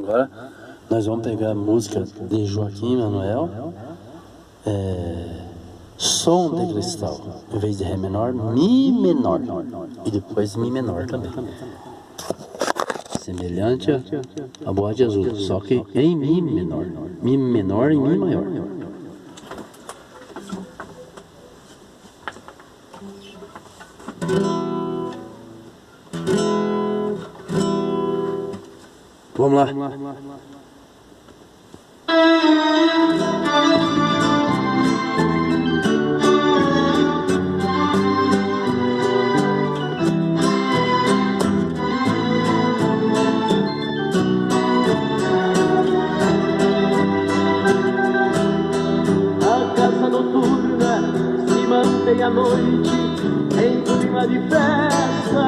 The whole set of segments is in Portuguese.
Agora nós vamos pegar a música de Joaquim Manuel, Som de Cristal, em vez de Ré menor, Mi menor, e depois Mi menor também. Semelhante a Boate Azul, só que em Mi menor. Mi menor e Mi maior. Vamos lá. A casa noturna se mantém à noite em clima de festa.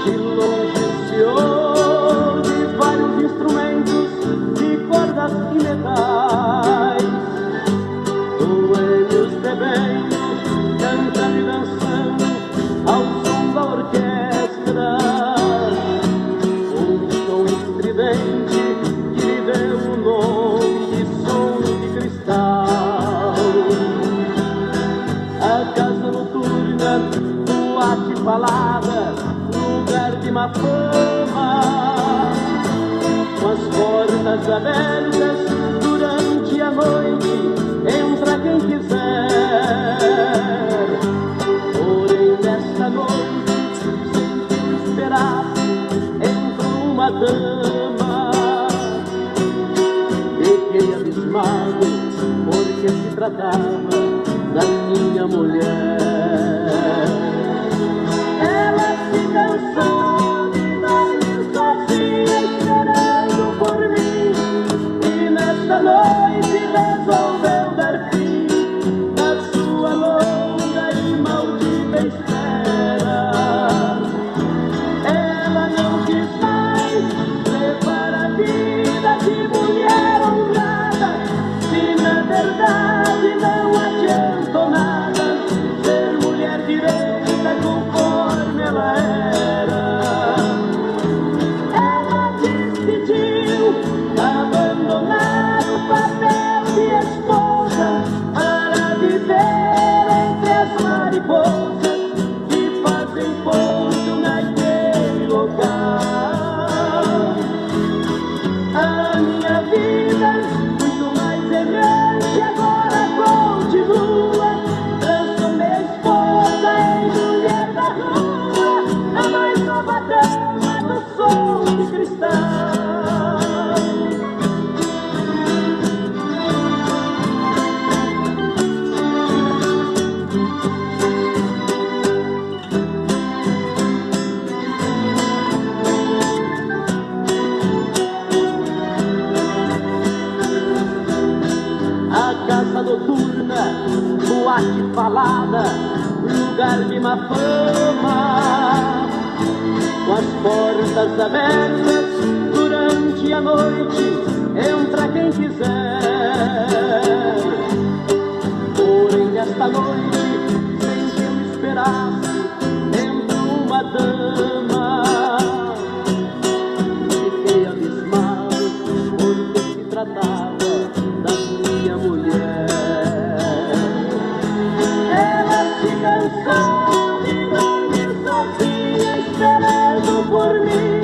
De longe se ouve vários instrumentos de cordas e metais, coelhos bebendo, cantando e dançando ao som da orquestra. Um som estridente que lhe deu o nome de som de cristal. A casa noturna, boate falada, lugar de má fama, com as portas abertas durante a noite, entra quem quiser. Porém nesta noite, sem que eu esperasse, entrou uma dama. Fiquei abismado, porque se tratava da minha mulher. Ela se cansou de dormir sozinha esperando por mim, e nesta noite resolveu dar fim à sua longa e maldita espera. Ela não quis mais levar a vida de mulher honrada, se na verdade não adiantou nada ser mulher direita conforme ela era. Ela decidiu abandonar o papel de esposa para viver entre as mariposas que fazem pouso naquele local. A minha vida, muito mais errante, agora continua. Transformei a esposa em mulher da rua, a mais nova dama do som de cristal. A casa noturna, boate falada, lugar de má fama, com as portas abertas durante a noite, entra quem quiser. Porém nesta noite, sem que eu esperasse, entrou uma dama. Fiquei abismado, porque se tratava da minha mulher. Ela se cansou de dormir sozinha esperando por mim,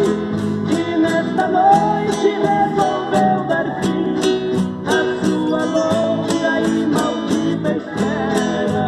e nesta noite resolveu dar fim à sua longa e maldita espera.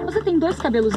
Você tem dois cabelos